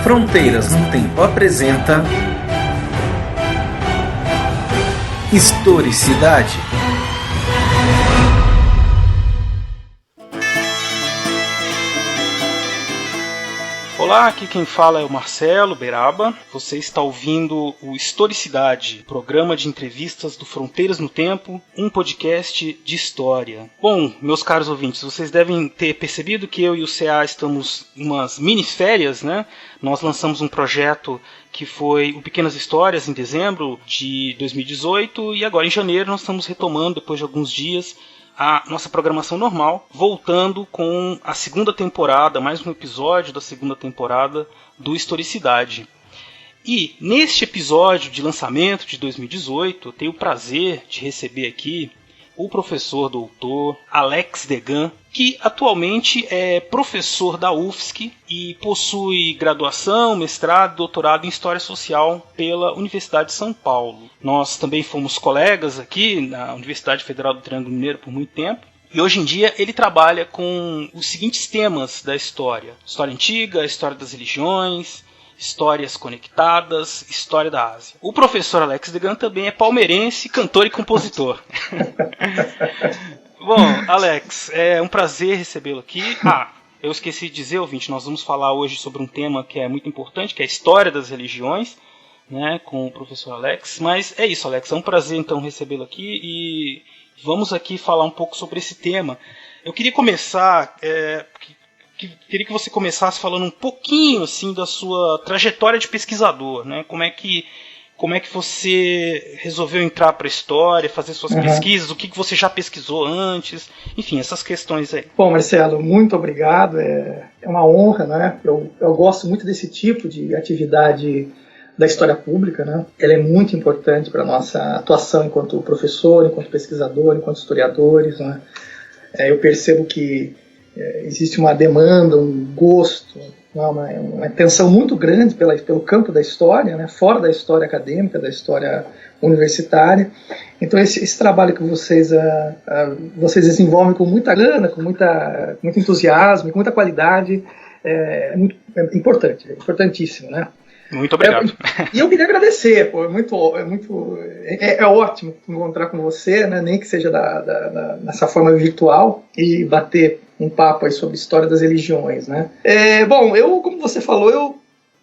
Fronteiras no Tempo apresenta Historicidade. Olá, aqui quem fala é o Marcelo Beraba. Você está ouvindo o Historicidade, programa de entrevistas do Fronteiras no Tempo, um podcast de história. Bom, meus caros ouvintes, vocês devem ter percebido que eu e o CA estamos em umas mini-férias, né? Nós lançamos um projeto que foi o Pequenas Histórias em dezembro de 2018 e agora em janeiro nós estamos retomando, depois de alguns dias, a nossa programação normal, voltando com a segunda temporada, mais um episódio da segunda temporada do Historicidade. E neste episódio de lançamento de 2018, eu tenho o prazer de receber aqui o professor doutor Alex Degan, que atualmente é professor da UFSC e possui graduação, mestrado e doutorado em História Social pela Universidade de São Paulo. Nós também fomos colegas aqui na Universidade Federal do Triângulo Mineiro por muito tempo. E hoje em dia ele trabalha com os seguintes temas da história: história antiga, história das religiões, histórias conectadas, história da Ásia. O professor Alex Degan também é palmeirense, cantor e compositor. Bom, Alex, é um prazer recebê-lo aqui. Eu esqueci de dizer, ouvinte, nós vamos falar hoje sobre um tema que é muito importante, que é a história das religiões, né, com o professor Alex. Mas é isso, Alex, é um prazer então recebê-lo aqui e vamos aqui falar um pouco sobre esse tema. Eu queria começar... Queria que você começasse falando um pouquinho assim da sua trajetória de pesquisador, né? Como é que você resolveu entrar para a história, fazer suas pesquisas, o que você já pesquisou antes, enfim, essas questões aí. Bom, Marcelo, muito obrigado, é uma honra, né? Eu gosto muito desse tipo de atividade da história pública, né? Ela é muito importante para a nossa atuação enquanto professor, enquanto pesquisador, enquanto historiadores, né? Eu percebo que existe uma demanda, um gosto, uma atenção muito grande pelo campo da história, né, fora da história acadêmica, da história universitária. Então esse trabalho que vocês desenvolvem com muita gana, com muito entusiasmo, com muita qualidade, é importante, é importantíssimo, né? Muito obrigado. E eu queria agradecer, é ótimo encontrar com você, né, nem que seja nessa forma virtual, e bater um papo aí sobre história das religiões, né? Bom, como você falou, eu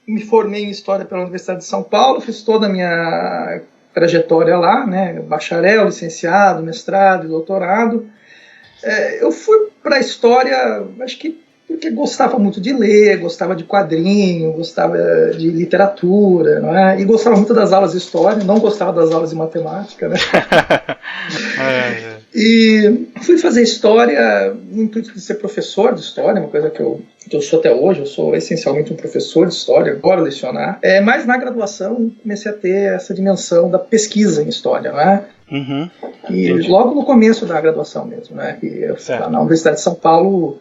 me formei em História pela Universidade de São Paulo, fiz toda a minha trajetória lá, né, bacharel, licenciado, mestrado e doutorado. Eu fui para a História, acho que porque gostava muito de ler, gostava de quadrinho, gostava de literatura, não é? E gostava muito das aulas de história, não gostava das aulas de matemática, né? E fui fazer história no intuito de ser professor de história, uma coisa que eu sou até hoje. Eu sou essencialmente um professor de história, adoro lecionar. Mas na graduação comecei a ter essa dimensão da pesquisa em história, né? E entendi. Logo no começo da graduação mesmo, né? Na Universidade de São Paulo,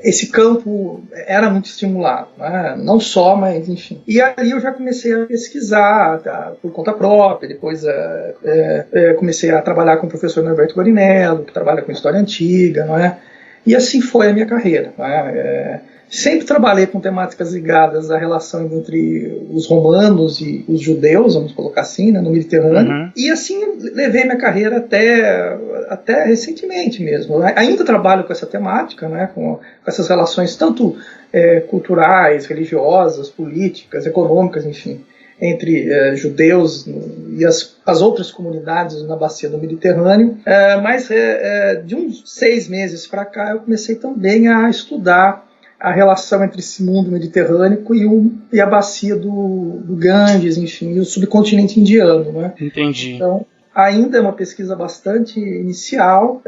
esse campo era muito estimulado, né? Não só, mas enfim. E aí eu já comecei a pesquisar, por conta própria. Depois comecei a trabalhar com o professor Norberto Guarinello, que trabalha com história antiga, não é? E assim foi a minha carreira, não é? Sempre trabalhei com temáticas ligadas à relação entre os romanos e os judeus, vamos colocar assim, né, no Mediterrâneo. E assim levei minha carreira até recentemente mesmo. Ainda trabalho com essa temática, né, com essas relações tanto culturais, religiosas, políticas, econômicas, enfim, entre judeus e as outras comunidades na bacia do Mediterrâneo. Mas de uns 6 meses para cá eu comecei também a estudar a relação entre esse mundo mediterrâneo e a bacia do Ganges, enfim, e o subcontinente indiano, né? Entendi. Então, ainda é uma pesquisa bastante inicial,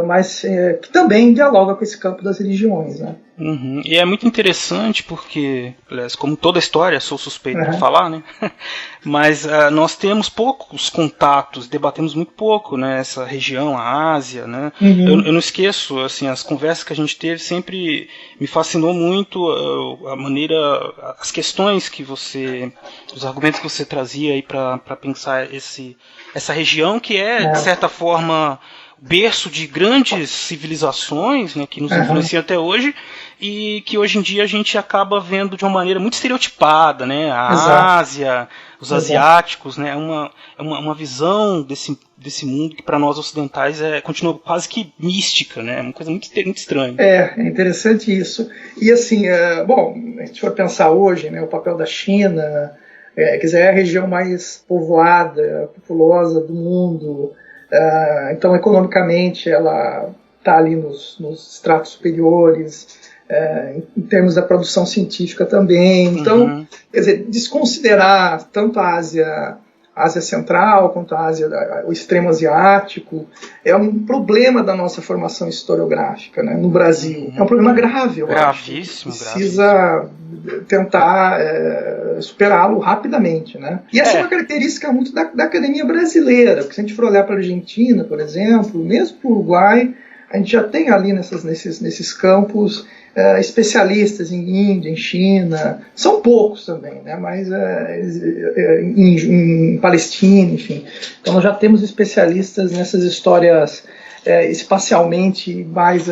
mas que também dialoga com esse campo das religiões, né? E é muito interessante porque, aliás, como toda história, sou suspeito de falar, né? Mas nós temos poucos contatos, debatemos muito pouco, né, essa região, a Ásia, né? Eu não esqueço, assim, as conversas que a gente teve sempre me fascinou muito a maneira, as questões que os argumentos que você trazia aí para pensar essa região que é, de certa forma, berço de grandes civilizações, né, que nos influenciam até hoje, e que hoje em dia a gente acaba vendo de uma maneira muito estereotipada, né? A Ásia, os asiáticos, né? É uma visão desse mundo que para nós ocidentais continua quase que mística, né? É uma coisa muito estranha. É interessante isso. E assim, bom, a gente for pensar hoje, né, o papel da China, quer dizer, é a região mais povoada, populosa do mundo, então economicamente ela está ali nos estratos superiores, em termos da produção científica também. Então, quer dizer, desconsiderar tanto a Ásia Central quanto a Ásia, o extremo asiático, é um problema da nossa formação historiográfica, né, no Brasil. É um problema grave, eu gravíssimo, acho. Precisa tentar superá-lo rapidamente, né? E essa é uma característica muito da academia brasileira, porque se a gente for olhar para a Argentina, por exemplo, mesmo para o Uruguai, a gente já tem ali nesses campos especialistas em Índia, em China, são poucos também, né? Mas em Palestina, enfim. Então nós já temos especialistas nessas histórias espacialmente mais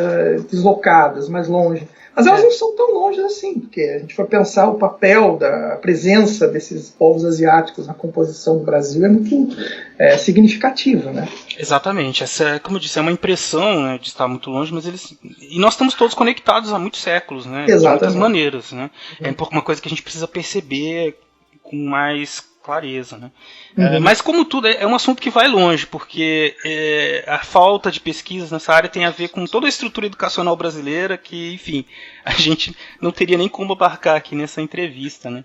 deslocadas, mais longe. Mas elas não são tão longe assim, porque a gente for pensar o papel da presença desses povos asiáticos na composição do Brasil é muito significativa, né? Exatamente. Essa, como eu disse, é uma impressão, né, de estar muito longe, mas e nós estamos todos conectados há muitos séculos, né? Exatamente. De muitas maneiras, né? É uma coisa que a gente precisa perceber com mais clareza, né? Mas como tudo, é um assunto que vai longe, porque a falta de pesquisas nessa área tem a ver com toda a estrutura educacional brasileira que, enfim, a gente não teria nem como abarcar aqui nessa entrevista, né?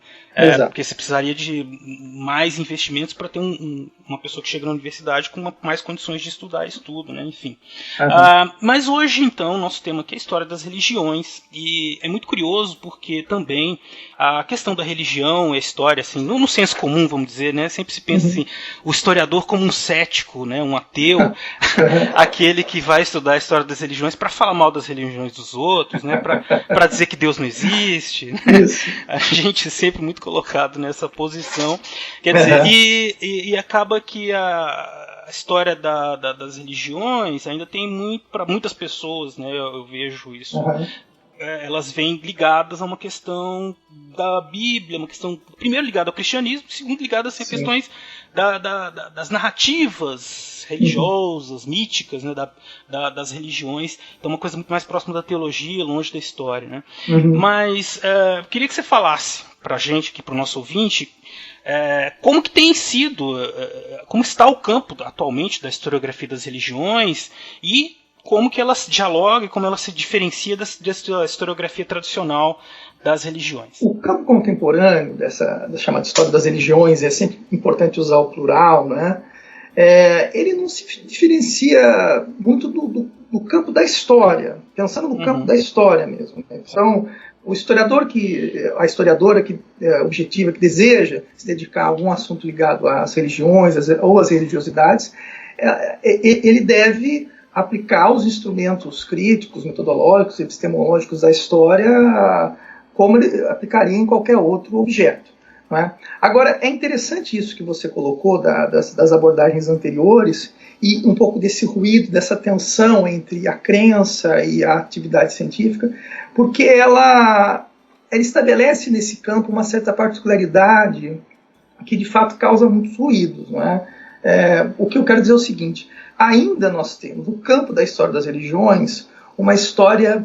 Porque você precisaria de mais investimentos para ter uma pessoa que chega na universidade com mais condições de estudar isso tudo, né? Enfim. Mas hoje, então, o nosso tema aqui é a história das religiões, e é muito curioso porque também a questão da religião, a história, assim, no senso comum, vamos dizer, né? Sempre se pensa assim, o historiador como um cético, né? Um ateu, aquele que vai estudar a história das religiões para falar mal das religiões dos outros, né? Para dizer que Deus não existe. Né? A gente sempre muito colocado nessa posição. Quer dizer, e acaba que a história das religiões ainda tem muito, para muitas pessoas, né? Eu vejo isso. Elas vêm ligadas a uma questão da Bíblia, uma questão, primeiro, ligada ao cristianismo, segundo, ligada a questões das narrativas religiosas, míticas, né, das religiões. Então, uma coisa muito mais próxima da teologia, longe da história. Né? Mas queria que você falasse para a gente, aqui para o nosso ouvinte, como que tem sido, como está o campo atualmente da historiografia das religiões e como que ela dialoga e como ela se diferencia da historiografia tradicional das religiões. O campo contemporâneo da chamada história das religiões, é sempre importante usar o plural, né? Ele não se diferencia muito do campo da história, pensando no campo da história mesmo. Né? Então, a historiadora que objetiva, que deseja se dedicar a algum assunto ligado às religiões ou às religiosidades, ele deve aplicar os instrumentos críticos, metodológicos e epistemológicos da história como ele aplicaria em qualquer outro objeto. Não é? Agora, é interessante isso que você colocou das abordagens anteriores e um pouco desse ruído, dessa tensão entre a crença e a atividade científica, porque ela estabelece nesse campo uma certa particularidade que de fato causa muitos ruídos. Não é? O que eu quero dizer é o seguinte: ainda nós temos, no campo da história das religiões, uma história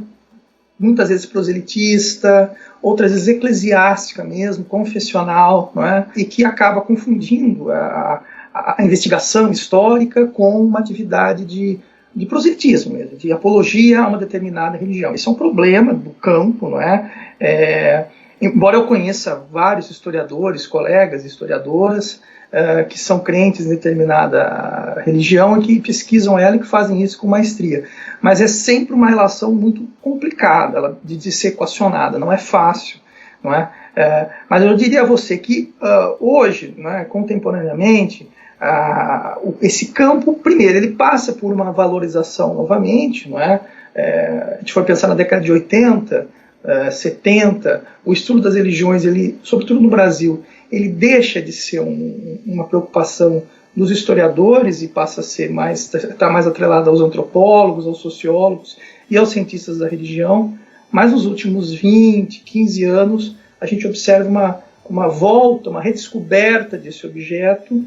muitas vezes proselitista, outras vezes eclesiástica mesmo, confessional, não é? E que acaba confundindo a investigação histórica com uma atividade de proselitismo mesmo, de apologia a uma determinada religião. Isso é um problema do campo, não é? Embora eu conheça vários historiadores, colegas historiadoras, que são crentes em determinada religião e que pesquisam ela e que fazem isso com maestria. Mas é sempre uma relação muito complicada de ser equacionada, não é fácil. Não é? Mas eu diria a você que hoje, não é, contemporaneamente, esse campo, primeiro, ele passa por uma valorização novamente. Não é? A gente for pensar na década de 80, 70, o estudo das religiões, ele, sobretudo no Brasil, ele deixa de ser uma preocupação dos historiadores e passa a ser está mais atrelada aos antropólogos, aos sociólogos e aos cientistas da religião, mas nos últimos 20, 15 anos a gente observa uma volta, uma redescoberta desse objeto,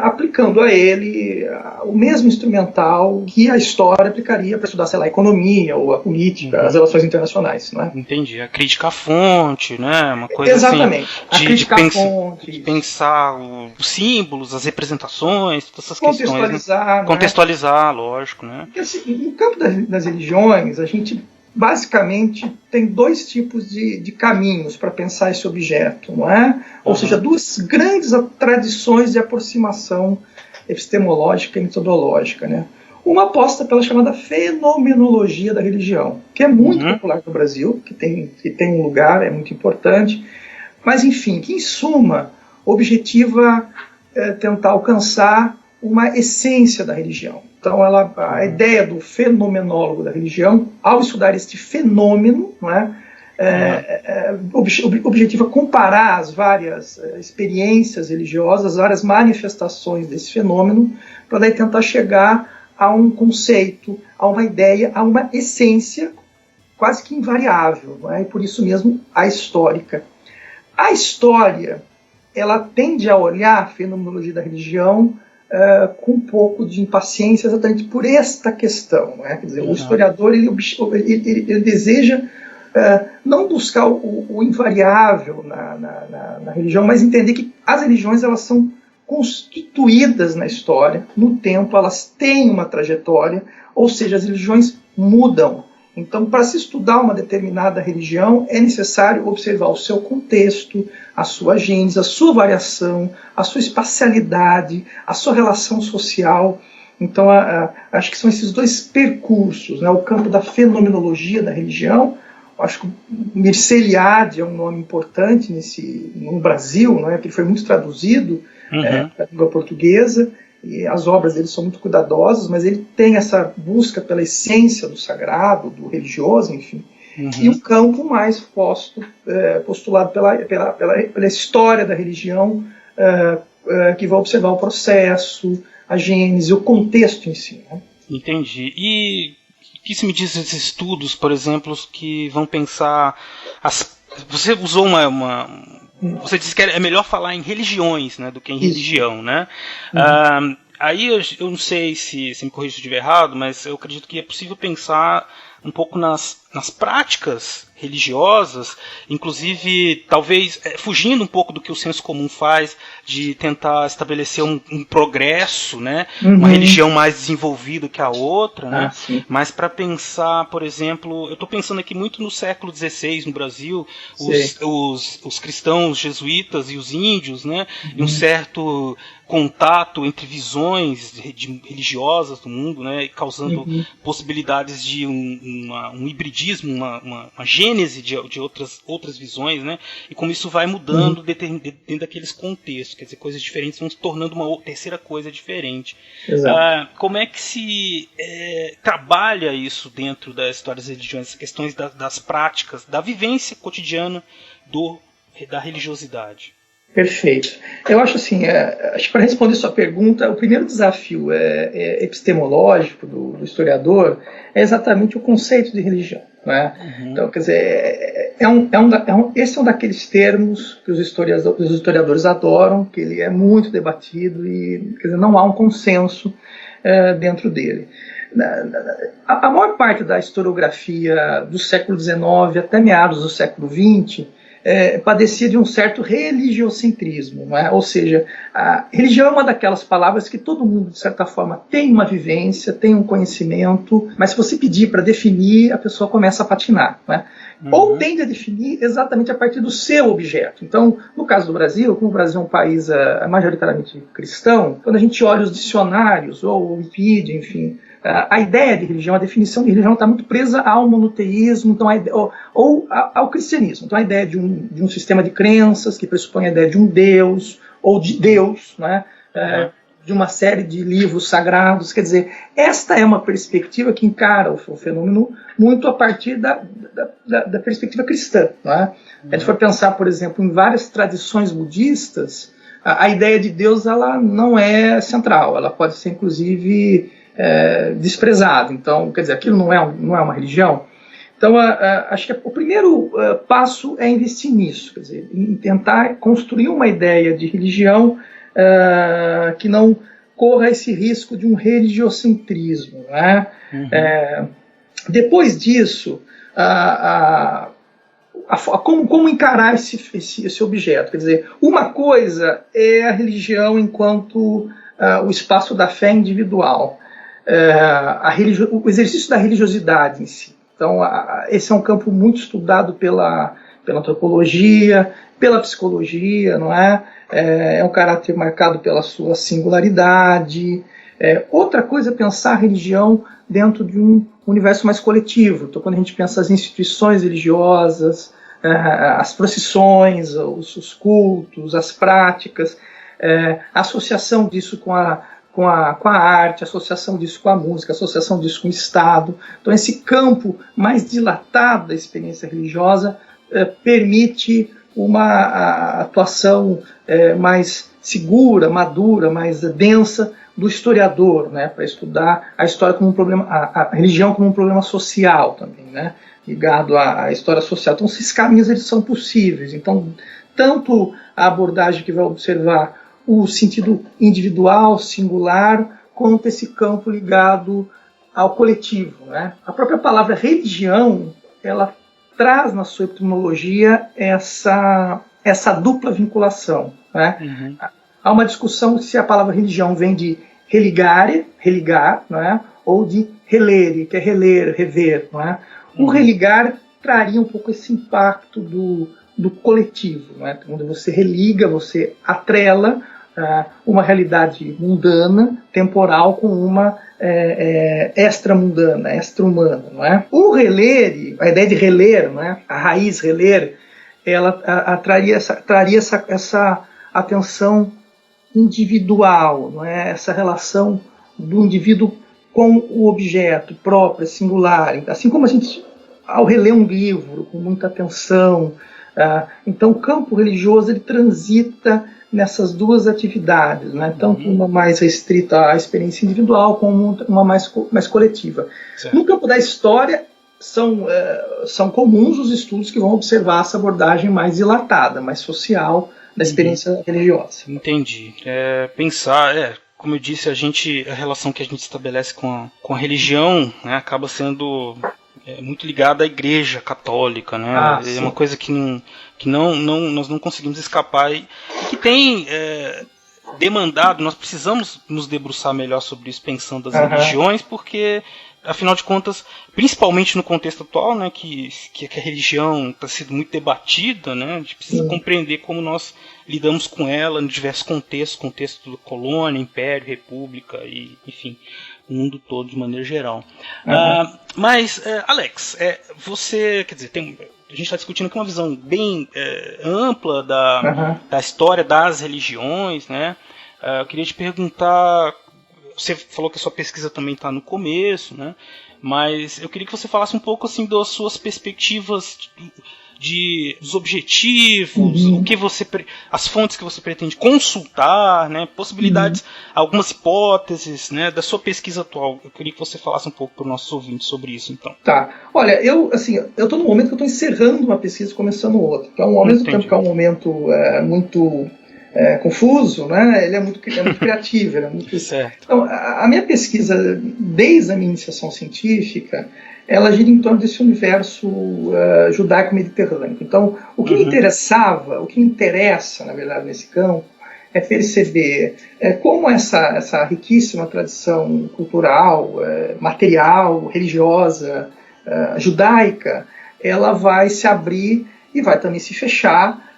aplicando a ele o mesmo instrumental que a história aplicaria para estudar, sei lá, a economia ou a política, as relações internacionais, não é? Entendi. A crítica à fonte, né? Uma coisa exatamente. Assim, a crítica à fonte. De pensar os símbolos, as representações, todas essas questões. Contextualizar. Né? Contextualizar, lógico, né? Porque, assim, no campo das religiões, a gente basicamente tem dois tipos de caminhos para pensar esse objeto, não é? Ou seja, duas grandes tradições de aproximação epistemológica e metodológica, né? Uma aposta pela chamada fenomenologia da religião, que é muito popular no Brasil, que tem um lugar, é muito importante, mas enfim, que em suma objetiva tentar alcançar uma essência da religião. Então, a ideia do fenomenólogo da religião, ao estudar este fenômeno, não é, objetiva comparar as várias experiências religiosas, as várias manifestações desse fenômeno, para daí tentar chegar a um conceito, a uma ideia, a uma essência quase que invariável, não é? E por isso mesmo a histórica. A história, ela tende a olhar a fenomenologia da religião com um pouco de impaciência exatamente por esta questão. Né? Quer dizer, o historiador ele deseja não buscar o invariável na religião, mas entender que as religiões elas são constituídas na história, no tempo, elas têm uma trajetória, ou seja, as religiões mudam. Então, para se estudar uma determinada religião, é necessário observar o seu contexto, a sua gênese, a sua variação, a sua espacialidade, a sua relação social. Então, acho que são esses dois percursos, né? O campo da fenomenologia da religião. Acho que o Mircea Eliade é um nome importante no Brasil, não é? Porque ele foi muito traduzido para a língua portuguesa. E as obras dele são muito cuidadosas, mas ele tem essa busca pela essência do sagrado, do religioso, enfim. E um campo mais postulado pela história da religião, que vai observar o processo, a gênese, o contexto em si. Né? Entendi. E o que se me diz desses estudos, por exemplo, que vão pensar... Você usou Você disse que é melhor falar em religiões, né, do que em religião, né? Aí eu não sei se me corrija se eu estiver errado, mas eu acredito que é possível pensar um pouco nas práticas religiosas, inclusive talvez fugindo um pouco do que o senso comum faz, de tentar estabelecer um progresso, né? Uma religião mais desenvolvida que a outra, né? Mas para pensar, por exemplo, eu estou pensando aqui muito no século XVI no Brasil, os cristãos jesuítas e os índios, né? E um certo contato entre visões religiosas do mundo, né? Causando possibilidades de um hibridismo, uma gênese de outras visões, né? E como isso vai mudando dentro daqueles contextos, quer dizer, coisas diferentes vão se tornando uma terceira coisa diferente. Como é que se trabalha isso dentro da história das religiões, essas questões das práticas, da vivência cotidiana da religiosidade? Perfeito. Eu acho assim, acho que para responder sua pergunta, o primeiro desafio epistemológico do historiador é exatamente o conceito de religião. Né? Então, quer dizer, esse é um daqueles termos que os historiadores adoram, que ele é muito debatido e, quer dizer, não há um consenso dentro dele. A maior parte da historiografia do século XIX até meados do século XX padecia de um certo religiocentrismo, não é? Ou seja, a religião é uma daquelas palavras que todo mundo, de certa forma, tem uma vivência, tem um conhecimento, mas se você pedir para definir, a pessoa começa a patinar, não é? Ou tende a definir exatamente a partir do seu objeto. Então, no caso do Brasil, como o Brasil é um país majoritariamente cristão, quando a gente olha os dicionários, ou o Wikipedia, enfim, a ideia de religião, a definição de religião está muito presa ao monoteísmo, então ou ao cristianismo. Então a ideia de um sistema de crenças que pressupõe a ideia de um Deus, ou de Deus, né? de uma série de livros sagrados. Quer dizer, esta é uma perspectiva que encara o fenômeno muito a partir da perspectiva cristã. Não é? A gente for pensar, por exemplo, em várias tradições budistas, a ideia de Deus ela não é central, ela pode ser, inclusive, desprezada. Então, quer dizer, aquilo não é uma religião. Então, acho que o primeiro passo é investir nisso, quer dizer, em tentar construir uma ideia de religião que não corra esse risco de um religiocentrismo. Né? Depois disso, como encarar esse objeto? Quer dizer, uma coisa é a religião enquanto o espaço da fé individual, o exercício da religiosidade em si. Então, esse é um campo muito estudado pela antropologia, pela psicologia, não é? É um caráter marcado pela sua singularidade. Outra coisa é pensar a religião dentro de um universo mais coletivo. Então, quando a gente pensa as instituições religiosas, as procissões, os cultos, as práticas, a associação disso com a arte, a associação disso com a música, a associação disso com o Estado. Então, esse campo mais dilatado da experiência religiosa permite uma atuação mais segura, madura, mais densa do historiador, né, para estudar a história como um problema, a religião como um problema social também, né, ligado à história social. Então, esses caminhos eles são possíveis. Então, tanto a abordagem que vai observar o sentido individual, singular, quanto esse campo ligado ao coletivo. Né? A própria palavra religião, ela traz na sua etimologia essa dupla vinculação. Né? Há uma discussão se a palavra religião vem de religare, religar, não é? Ou de relere, que é reler, rever. Não é? O religar traria um pouco esse impacto do coletivo, não é? Quando você religa, você atrela uma realidade mundana, temporal, com uma extramundana, extra-humana. Não é? O relere, a ideia de reler, não é? A raiz reler, ela traria essa atenção individual, não é? Essa relação do indivíduo com o objeto próprio, singular. Assim como a gente, ao reler um livro com muita atenção, então o campo religioso ele transita nessas duas atividades, né? Tanto uma mais restrita à experiência individual, como uma mais coletiva. Certo. No campo da história, são comuns os estudos que vão observar essa abordagem mais dilatada, mais social da experiência religiosa. Entendi. Como eu disse, a relação que a gente estabelece com a religião, né, acaba sendo muito ligada à Igreja Católica, né? É uma coisa que nós não conseguimos escapar e que tem demandado. Nós precisamos nos debruçar melhor sobre isso, pensando as religiões, porque afinal de contas, principalmente no contexto atual, né, que a religião está sendo muito debatida, né, a gente precisa compreender como nós lidamos com ela em diversos contextos, contexto da colônia, império, república e, enfim, o mundo todo de maneira geral. Mas, Alex, você, quer dizer, a gente está discutindo aqui uma visão bem ampla da história das religiões, né? Eu queria te perguntar, você falou que a sua pesquisa também está no começo, né? Mas eu queria que você falasse um pouco assim das suas perspectivas dos objetivos, as fontes que você pretende consultar, né? Possibilidades, algumas hipóteses, né? Da sua pesquisa atual. Eu queria que você falasse um pouco para os nossos ouvintes sobre isso, então. Tá. Olha, eu estou num momento que eu estou encerrando uma pesquisa e começando outra. Então, ao mesmo tempo que é um momento muito confuso, né? Ele é muito criativo. Ele é muito... Certo. Então, a minha pesquisa, desde a minha iniciação científica, ela gira em torno desse universo judaico-mediterrâneo. Então, o que me interessava, o que me interessa, na verdade, nesse campo, é perceber como essa riquíssima tradição cultural, material, religiosa, judaica, ela vai se abrir e vai também se fechar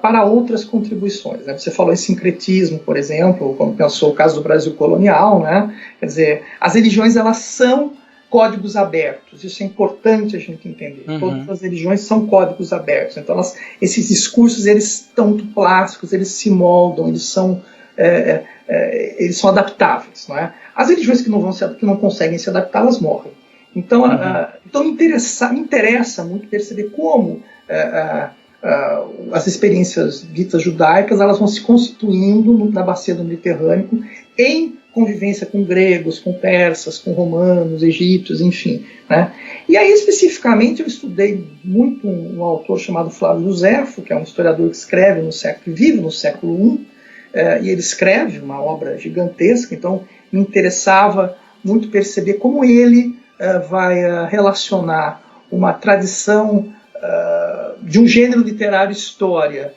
para outras contribuições. Né? Você falou em sincretismo, por exemplo, quando pensou o caso do Brasil colonial, né? Quer dizer, as religiões elas são códigos abertos, isso é importante a gente entender. Todas as religiões são códigos abertos, então esses discursos eles estão muito plásticos, eles se moldam, eles são eles são adaptáveis, não é? As religiões que não conseguem se adaptar, elas morrem. Então, então me interessa muito perceber como as experiências ditas judaicas elas vão se constituindo na bacia do Mediterrâneo em convivência com gregos, com persas, com romanos, egípcios, enfim, né? E aí, especificamente, eu estudei muito um autor chamado Flávio Josefo, que é um historiador que vive no século I, e ele escreve uma obra gigantesca, então me interessava muito perceber como ele vai relacionar uma tradição de um gênero literário história,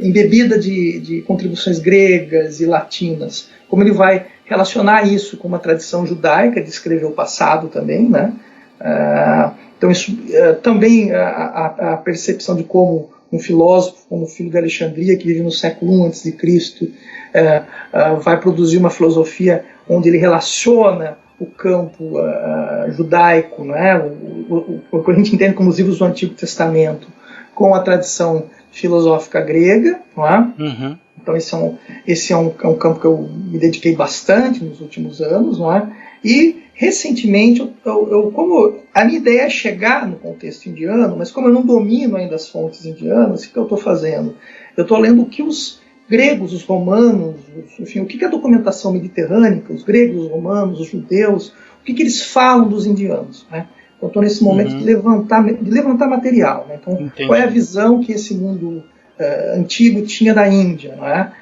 embebida de contribuições gregas e latinas, como ele vai relacionar isso com uma tradição judaica de escrever o passado também, né? Então isso também a percepção de como um filósofo como o Filho de Alexandria, que vive no século I a.C., vai produzir uma filosofia onde ele relaciona o campo judaico, né? O que a gente entende como os livros do Antigo Testamento, com a tradição filosófica grega, não é? Uhum. Então esse é um campo que eu me dediquei bastante nos últimos anos, não é? E recentemente, como a minha ideia é chegar no contexto indiano, mas como eu não domino ainda as fontes indianas, o que eu estou fazendo? Eu estou lendo o que os gregos, os romanos, enfim, o que a documentação mediterrânea, os gregos, os romanos, os judeus, o que eles falam dos indianos, né? Então, estou nesse momento de levantar material, né? Então, Entendi. qual é a visão que esse mundo antigo tinha da Índia, não é?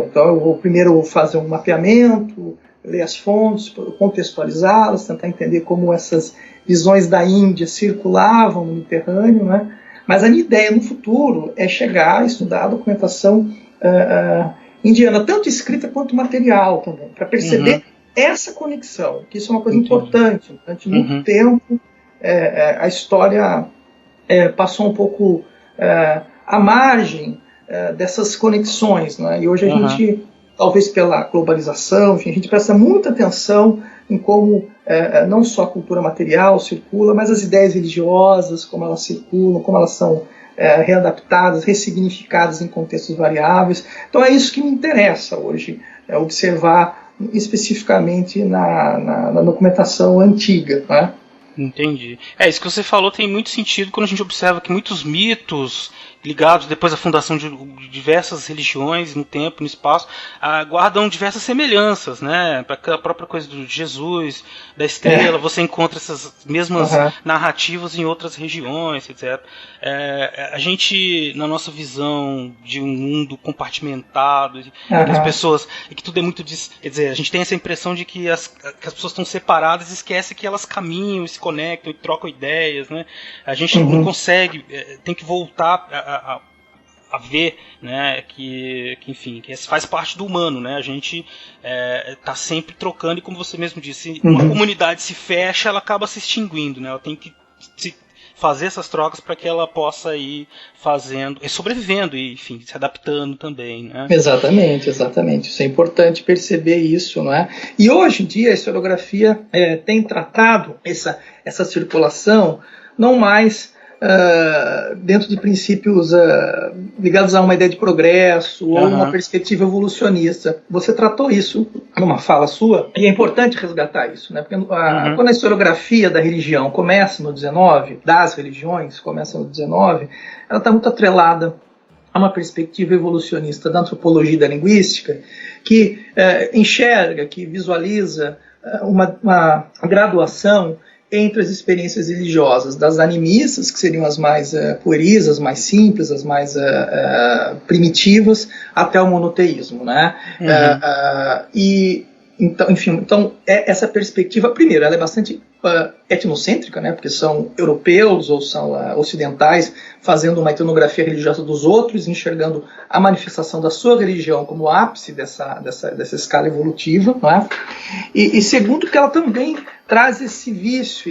Então, eu vou primeiro fazer um mapeamento, ler as fontes, contextualizá-las, tentar entender como essas visões da Índia circulavam no Mediterrâneo, né? Mas a minha ideia no futuro é chegar a estudar a documentação indiana, tanto escrita quanto material também, para perceber essa conexão, que isso é uma coisa importante. Durante muito tempo, a história passou um pouco à margem dessas conexões, né? E hoje a gente, talvez pela globalização, enfim, a gente presta muita atenção em como não só a cultura material circula, mas as ideias religiosas, como elas circulam, como elas são readaptadas, ressignificadas em contextos variáveis. Então é isso que me interessa hoje, observar especificamente na documentação antiga, né? Entendi. Isso que você falou tem muito sentido quando a gente observa que muitos mitos ligados depois à fundação de diversas religiões no tempo, no espaço, guardam diversas semelhanças, né? Para a própria coisa do Jesus, da estrela, você encontra essas mesmas narrativas em outras regiões, etc. A gente, na nossa visão de um mundo compartimentado, que as pessoas, e que tudo é muito quer dizer, a gente tem essa impressão de que as pessoas estão separadas e esquece que elas caminham, se conectam e trocam ideias, né? A gente não consegue, tem que voltar a ver, né, que enfim, que faz parte do humano, né? A gente tá sempre trocando, e como você mesmo disse, uma comunidade se fecha, ela acaba se extinguindo, né? Ela tem que fazer essas trocas para que ela possa ir fazendo, sobrevivendo e, enfim, se adaptando também, né? Exatamente. Isso é importante perceber isso, não é? E hoje em dia a historiografia tem tratado essa circulação não mais dentro de princípios ligados a uma ideia de progresso ou uma perspectiva evolucionista. Você tratou isso numa fala sua, e é importante resgatar isso, né? Porque quando a historiografia da religião começa no 19, das religiões começa no 19, ela está muito atrelada a uma perspectiva evolucionista da antropologia e da linguística, que enxerga, que visualiza uma graduação entre as experiências religiosas das animistas, que seriam as mais pueris, as mais simples, as mais primitivas, até o monoteísmo, né? Então, essa perspectiva, primeiro, ela é bastante etnocêntrica, né? Porque são europeus ou são ocidentais fazendo uma etnografia religiosa dos outros, enxergando a manifestação da sua religião como o ápice dessa escala evolutiva, não é? E segundo, que ela também traz esse vício,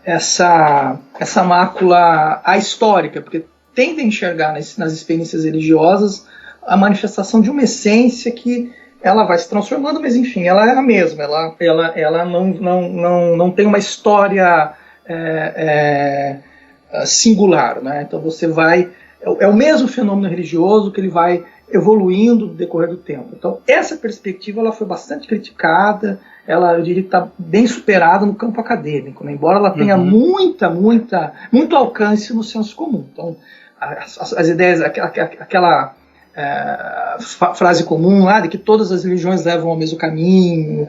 essa mácula histórica, porque tende a enxergar nas experiências religiosas a manifestação de uma essência que ela vai se transformando, mas enfim, ela é a mesma, ela não tem uma história singular, né? Então você vai é o mesmo fenômeno religioso que ele vai evoluindo no decorrer do tempo. Então, essa perspectiva ela foi bastante criticada, eu diria que está bem superada no campo acadêmico, né? Embora ela tenha muito alcance no senso comum. Então, as ideias, aquela frase comum lá de que todas as religiões levam ao mesmo caminho,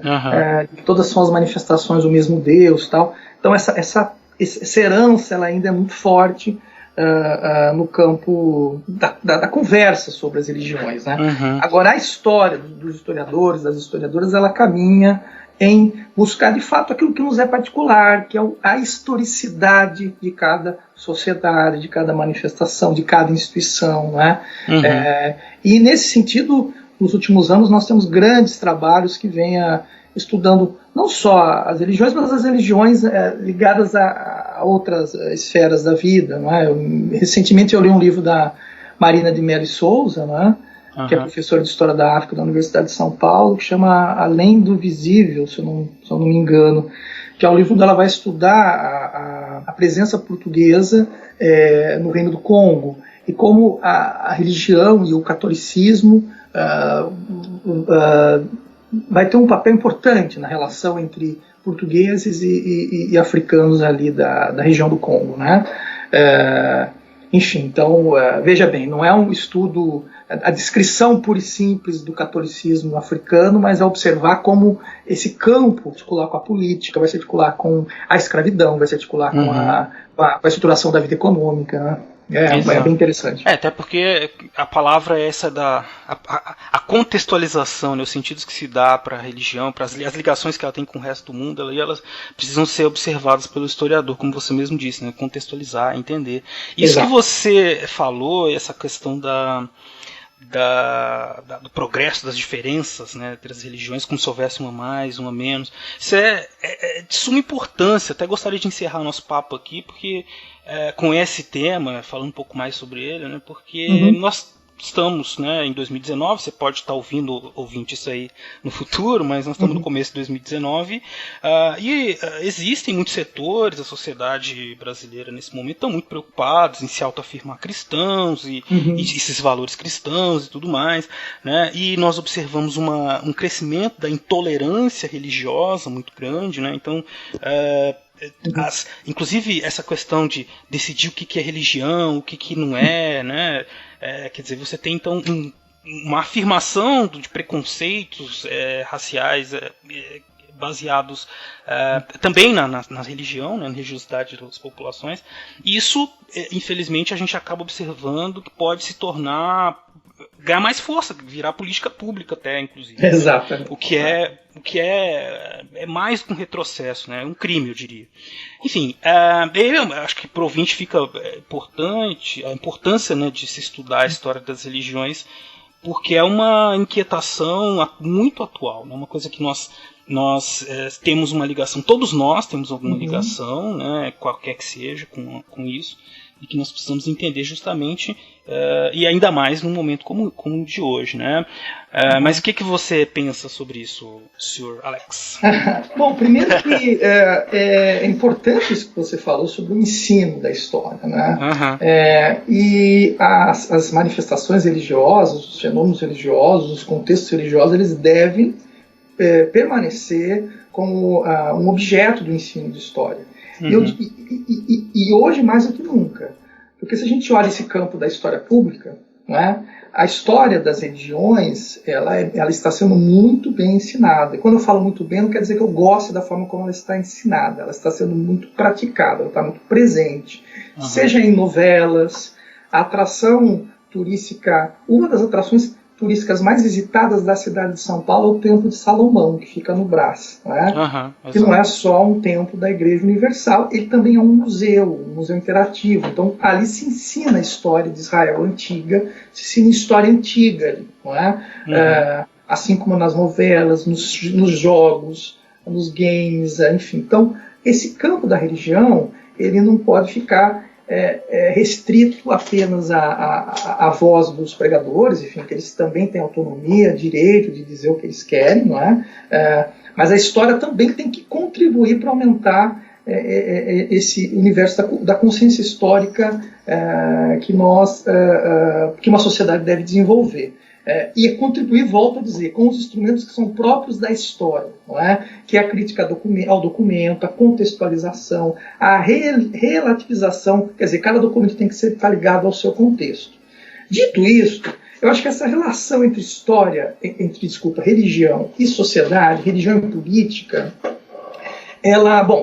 que todas são as manifestações do mesmo Deus, tal. Então, essa herança ela ainda é muito forte no campo da conversa sobre as religiões, né? Agora, a história dos historiadores, das historiadoras, ela caminha em buscar de fato aquilo que nos é particular, que é a historicidade de cada sociedade, de cada manifestação, de cada instituição, né? E nesse sentido, nos últimos anos nós temos grandes trabalhos que vêm estudando não só as religiões, mas as religiões ligadas a outras esferas da vida, não é? Recentemente eu li um livro da Marina de Mello e Souza, não é? Que é professora de História da África da Universidade de São Paulo, que chama Além do Visível, se eu não me engano, que é o livro onde ela vai estudar a presença portuguesa no Reino do Congo, e como a religião e o catolicismo vai ter um papel importante na relação entre portugueses e africanos ali da região do Congo, né? Enfim, então, veja bem, não é um estudo, a descrição pura e simples do catolicismo africano, mas é observar como esse campo articular com a política, vai se articular com a escravidão, vai se articular com a estruturação da vida econômica, né? É bem interessante. Até porque a palavra é essa a contextualização, né, os sentidos que se dá para a religião, para as ligações que ela tem com o resto do mundo, elas precisam ser observadas pelo historiador, como você mesmo disse, né, contextualizar, entender. Isso que você falou, essa questão do progresso, das diferenças, né, entre as religiões, como se houvesse uma mais, uma menos, isso é de suma importância. Até gostaria de encerrar o nosso papo aqui, porque com esse tema, falando um pouco mais sobre ele, né, porque nós estamos, né, em 2019, você pode estar ouvindo isso aí no futuro, mas nós estamos no começo de 2019, existem muitos setores da sociedade brasileira nesse momento estão muito preocupados em se autoafirmar cristãos e esses valores cristãos e tudo mais, né, e nós observamos um crescimento da intolerância religiosa muito grande, né, então inclusive essa questão de decidir o que é religião, o que não é, né? Quer dizer, você tem então uma afirmação de preconceitos raciais baseados também na religião, né, na religiosidade das populações. E isso, infelizmente, a gente acaba observando que pode se ganhar mais força, virar política pública até, inclusive. Exatamente. O que é mais que um retrocesso, né? Um crime, eu diria. Enfim, eu acho que para o ouvinte fica importante a importância, né, de se estudar a história das religiões, porque é uma inquietação muito atual, né? Uma coisa que nós temos uma ligação, todos nós temos alguma ligação, né, qualquer que seja, com isso, e que nós precisamos entender justamente, e ainda mais num momento como o de hoje, né? Mas o que você pensa sobre isso, Sr. Alex? Bom, primeiro que é importante isso que você falou sobre o ensino da história, né? E as manifestações religiosas, os fenômenos religiosos, os contextos religiosos, eles devem permanecer como um objeto do ensino de história. E hoje mais do que nunca. Porque se a gente olha esse campo da história pública, né, a história das religiões ela está sendo muito bem ensinada. E quando eu falo muito bem, não quer dizer que eu goste da forma como ela está ensinada. Ela está sendo muito praticada, ela está muito presente. Seja em novelas, a atração turística, uma das atrações turísticas mais visitadas da cidade de São Paulo é o Templo de Salomão, que fica no Brás, né? Que não é só um templo da Igreja Universal, ele também é um museu interativo. Então, ali se ensina a história de Israel antiga, se ensina história antiga, não é? Assim como nas novelas, nos jogos, nos games, enfim. Então, esse campo da religião, ele não pode ficar restrito apenas à voz dos pregadores, enfim, que eles também têm autonomia, direito de dizer o que eles querem, não é? Mas a história também tem que contribuir para aumentar esse universo da consciência histórica que uma sociedade deve desenvolver. E contribuir, volto a dizer, com os instrumentos que são próprios da história, não é? Que é a crítica ao documento, a contextualização, a relativização, quer dizer, cada documento tem que estar ligado ao seu contexto. Dito isto, eu acho que essa relação entre religião e sociedade, religião e política,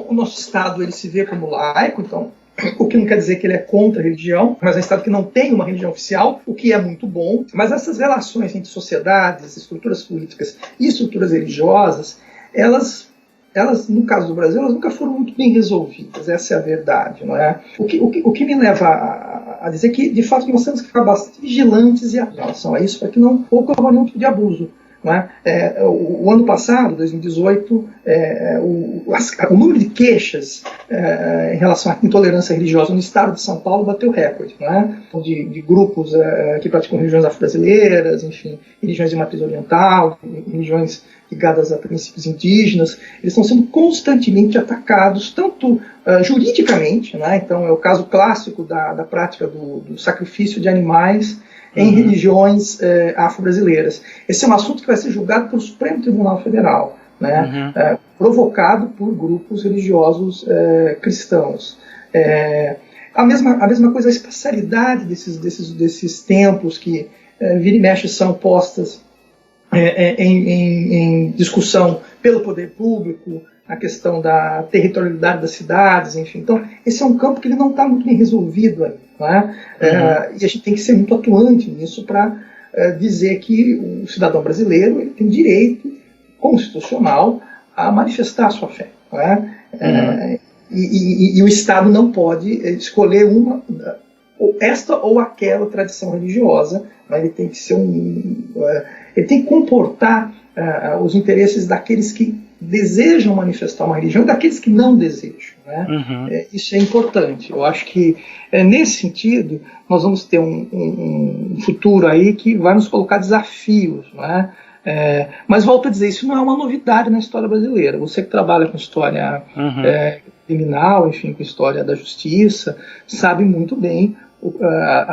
o nosso Estado ele se vê como laico, então, o que não quer dizer que ele é contra a religião, mas é um Estado que não tem uma religião oficial, o que é muito bom. Mas essas relações entre sociedades, estruturas políticas e estruturas religiosas, elas, no caso do Brasil, elas nunca foram muito bem resolvidas, essa é a verdade, não é? O que me leva a dizer que, de fato, nós temos que ficar bastante vigilantes em relação a isso, para que não ocorra nenhum tipo de abuso. Não é? O ano passado, 2018, o número de queixas em relação à intolerância religiosa no estado de São Paulo bateu recorde, não é? De grupos que praticam religiões afro-brasileiras, enfim, religiões de matriz oriental, religiões ligadas a princípios indígenas. Eles estão sendo constantemente atacados, tanto juridicamente, né? Então é o caso clássico da prática do sacrifício de animais em religiões afro-brasileiras. Esse é um assunto que vai ser julgado pelo Supremo Tribunal Federal, né? Provocado por grupos religiosos cristãos. A mesma coisa, a espacialidade desses templos que vira e mexe são postas em discussão pelo poder público, a questão da territorialidade das cidades, enfim. Então, esse é um campo que ele não está muito bem resolvido ainda, não é? E a gente tem que ser muito atuante nisso para dizer que o cidadão brasileiro ele tem direito constitucional a manifestar a sua fé, não é? E o Estado não pode escolher esta ou aquela tradição religiosa, mas ele tem que ser ele tem que comportar os interesses daqueles que desejam manifestar uma religião e daqueles que não desejam, né? Isso é importante. Eu acho que nesse sentido nós vamos ter um futuro aí que vai nos colocar desafios, né? Mas volto a dizer, isso não é uma novidade na história brasileira. Você que trabalha com história criminal, enfim, com história da justiça, sabe muito bem.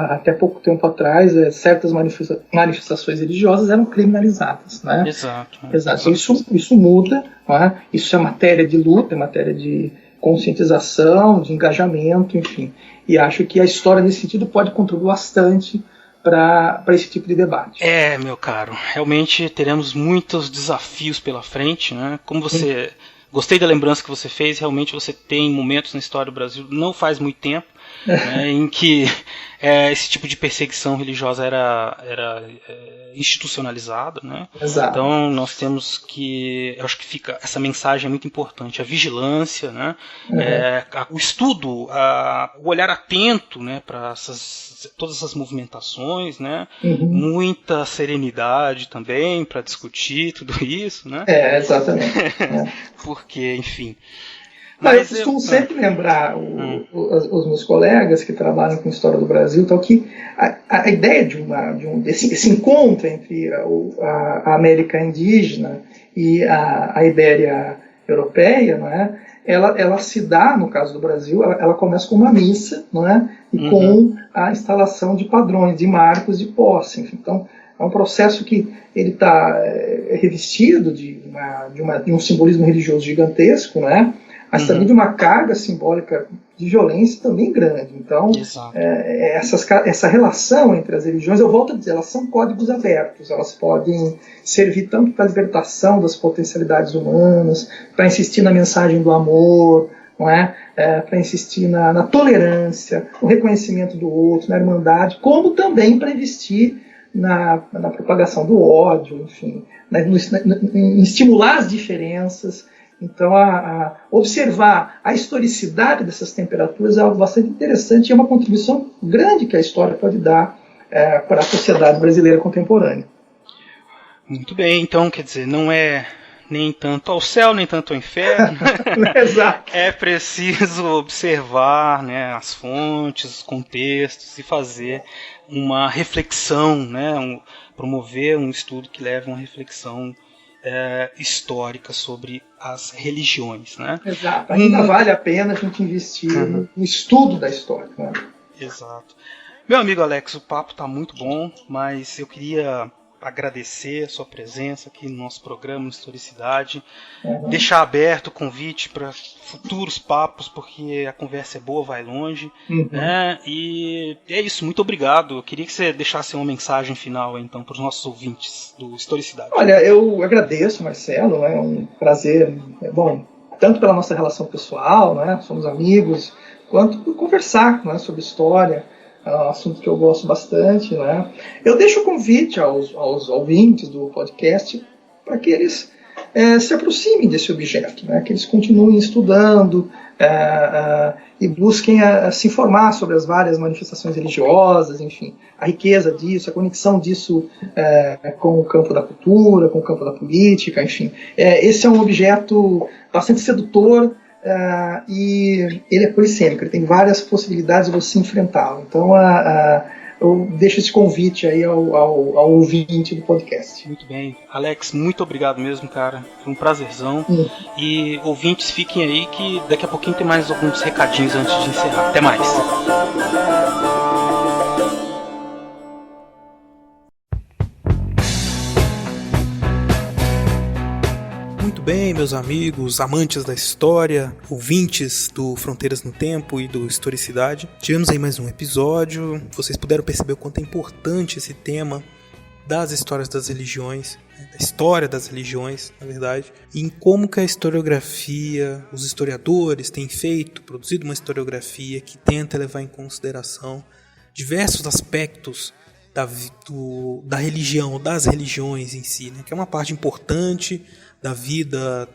Até pouco tempo atrás, certas manifestações religiosas eram criminalizadas, né? Exato. Então, isso muda, né? Isso é matéria de luta, é matéria de conscientização, de engajamento, enfim. E acho que a história, nesse sentido, pode contribuir bastante para esse tipo de debate. Meu caro, realmente teremos muitos desafios pela frente, né? Como você... Gostei da lembrança que você fez, realmente você tem momentos na história do Brasil, não faz muito tempo, né, em que esse tipo de perseguição religiosa era institucionalizada, né? Exato. Então nós temos que, eu acho que fica essa mensagem é muito importante, a vigilância, né? O estudo, o olhar atento, né, para todas essas movimentações, né? Muita serenidade também para discutir tudo isso, né? Exatamente. Porque, enfim. Eu costumo sempre lembrar os meus colegas que trabalham com história do Brasil, então, que a ideia desse encontro entre a América indígena e a Ibéria europeia, não é? Ela se dá, no caso do Brasil, ela começa com uma missa, não é? E com a instalação de padrões, de marcos de posse. Então, é um processo que ele está revestido de um simbolismo religioso gigantesco, não é? Mas também de uma carga simbólica de violência também grande. Então, essa relação entre as religiões, eu volto a dizer, elas são códigos abertos, elas podem servir tanto para a libertação das potencialidades humanas, para insistir na mensagem do amor, não é? Para insistir na tolerância, no reconhecimento do outro, na irmandade, como também para investir na propagação do ódio, enfim, em estimular as diferenças. Então, observar a historicidade dessas temperaturas é algo bastante interessante e é uma contribuição grande que a história pode dar para a sociedade brasileira contemporânea. Muito bem, então, quer dizer, não é nem tanto ao céu, nem tanto ao inferno. Exato. É preciso observar, né, as fontes, os contextos e fazer uma reflexão, né, promover um estudo que leve a uma reflexão histórica sobre as religiões, né? Exato. Ainda vale a pena a gente investir no estudo da história, né? Exato. Meu amigo Alex, o papo está muito bom, mas eu queria agradecer a sua presença aqui no nosso programa Historicidade, deixar aberto o convite para futuros papos, porque a conversa é boa, vai longe, né? E é isso, muito obrigado. Eu queria que você deixasse uma mensagem final então para os nossos ouvintes do Historicidade. Olha, eu agradeço, Marcelo, é um prazer, tanto pela nossa relação pessoal, né, somos amigos, quanto por conversar, né, sobre história. É um assunto que eu gosto bastante, né? Eu deixo o convite aos ouvintes do podcast para que eles se aproximem desse objeto, né? Que eles continuem estudando e busquem se informar sobre as várias manifestações religiosas, enfim, a riqueza disso, a conexão disso com o campo da cultura, com o campo da política, enfim. Esse é um objeto bastante sedutor, e ele é polissêmico, ele tem várias possibilidades de você enfrentá-lo. Então eu deixo esse convite aí ao ouvinte do podcast. Muito bem. Alex, muito obrigado mesmo, cara. Foi um prazerzão. E ouvintes, fiquem aí que daqui a pouquinho tem mais alguns recadinhos antes de encerrar. Até mais. Muito bem, meus amigos, amantes da história, ouvintes do Fronteiras no Tempo e do Historicidade. Tivemos aí mais um episódio. Vocês puderam perceber o quanto é importante esse tema das histórias das religiões, da história das religiões, na verdade, e em como que a historiografia, os historiadores têm produzido uma historiografia que tenta levar em consideração diversos aspectos da religião, das religiões em si, né, que é uma parte importante da vida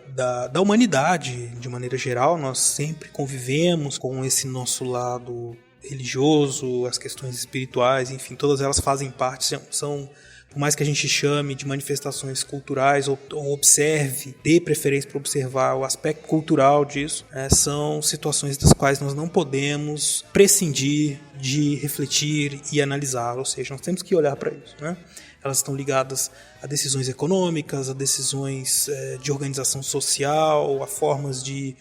da humanidade de maneira geral. Nós sempre convivemos com esse nosso lado religioso, as questões espirituais, enfim, todas elas fazem parte, são, por mais que a gente chame de manifestações culturais ou observe, dê preferência para observar o aspecto cultural disso, são situações das quais nós não podemos prescindir de refletir e analisar, ou seja, nós temos que olhar para isso, né? Elas estão ligadas a decisões econômicas, a decisões de organização social, a formas de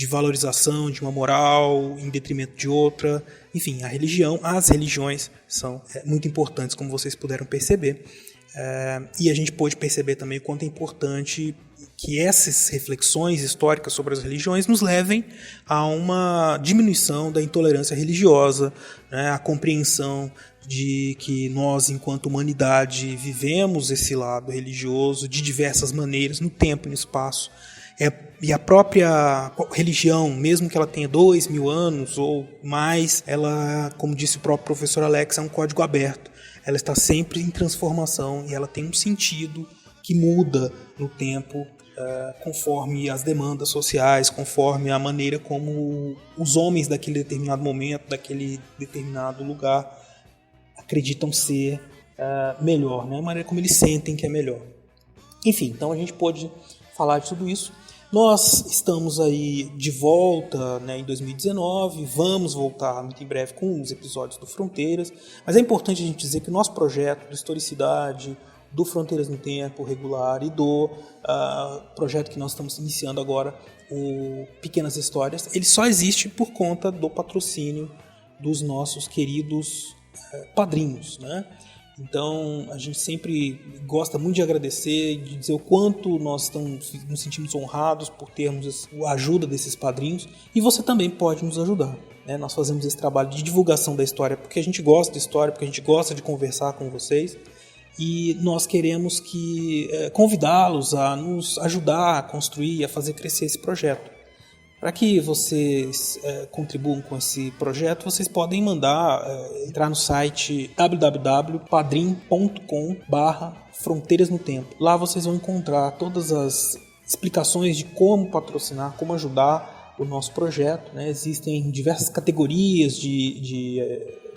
valorização de uma moral em detrimento de outra. Enfim, as religiões são muito importantes, como vocês puderam perceber. E a gente pôde perceber também o quanto é importante que essas reflexões históricas sobre as religiões nos levem a uma diminuição da intolerância religiosa, né, a compreensão de que nós, enquanto humanidade, vivemos esse lado religioso de diversas maneiras, no tempo e no espaço. E a própria religião, mesmo que ela tenha 2000 anos ou mais, ela, como disse o próprio professor Alex, é um código aberto. Ela está sempre em transformação e ela tem um sentido que muda no tempo, conforme as demandas sociais, conforme a maneira como os homens daquele determinado momento, daquele determinado lugar, acreditam ser melhor, né? A maneira como eles sentem que é melhor. Enfim, então a gente pôde falar de tudo isso. Nós estamos aí de volta, né, em 2019, vamos voltar muito em breve com os episódios do Fronteiras, mas é importante a gente dizer que o nosso projeto do Historicidade, do Fronteiras no Tempo regular e do projeto que nós estamos iniciando agora, o Pequenas Histórias, ele só existe por conta do patrocínio dos nossos queridos padrinhos, né? Então a gente sempre gosta muito de agradecer, de dizer o quanto nós nos sentimos honrados por termos a ajuda desses padrinhos, e você também pode nos ajudar, né? Nós fazemos esse trabalho de divulgação da história porque a gente gosta de história, porque a gente gosta de conversar com vocês, e nós queremos convidá-los a nos ajudar a construir, a fazer crescer esse projeto. Para que vocês contribuam com esse projeto, vocês podem entrar no site www.padrim.com/Fronteiras no Tempo. Lá vocês vão encontrar todas as explicações de como patrocinar, como ajudar o nosso projeto, né? Existem diversas categorias de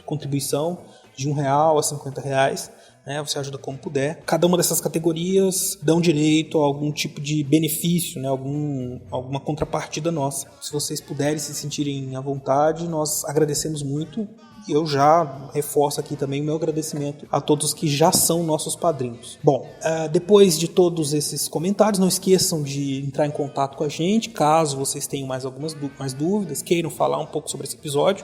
contribuição. de R$1 a R$50, né? Você ajuda como puder. Cada uma dessas categorias dão direito a algum tipo de benefício, né? Alguma contrapartida nossa. Se vocês puderem se sentirem à vontade, nós agradecemos muito. E eu já reforço aqui também o meu agradecimento a todos que já são nossos padrinhos. Bom, depois de todos esses comentários, não esqueçam de entrar em contato com a gente, caso vocês tenham mais dúvidas, queiram falar um pouco sobre esse episódio.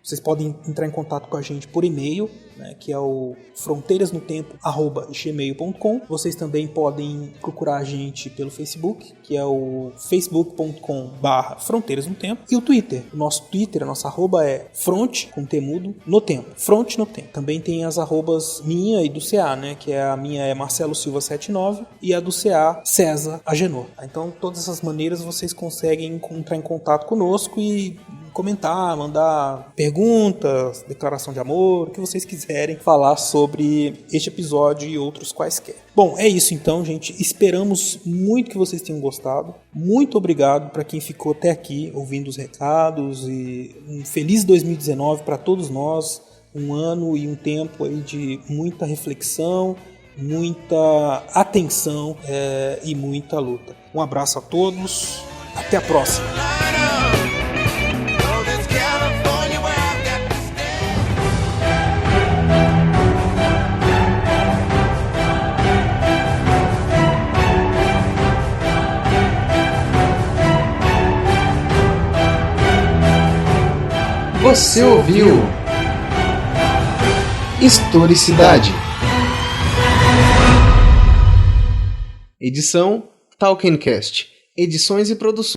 Vocês podem entrar em contato com a gente por e-mail, né, que é o fronteirasnotempo@gmail.com. Vocês também podem procurar a gente pelo Facebook, que é o facebook.com/fronteirasnotempo. E o Twitter. O nosso Twitter, a nossa arroba é front, com T mudo, no tempo. Front no tempo. Também tem as arrobas minha e do CA, né, que a minha é Marcelo Silva 79 e a do CA, César Agenor. Então, todas essas maneiras vocês conseguem entrar em contato conosco e comentar, mandar perguntas, declaração de amor, o que vocês quiserem falar sobre este episódio e outros quaisquer. Bom, é isso então, gente. Esperamos muito que vocês tenham gostado. Muito obrigado para quem ficou até aqui ouvindo os recados e um feliz 2019 para todos nós. Um ano e um tempo aí de muita reflexão, muita atenção e muita luta. Um abraço a todos. Até a próxima. Você ouviu Historicidade. Edição Tolkiencast. Edições e produções.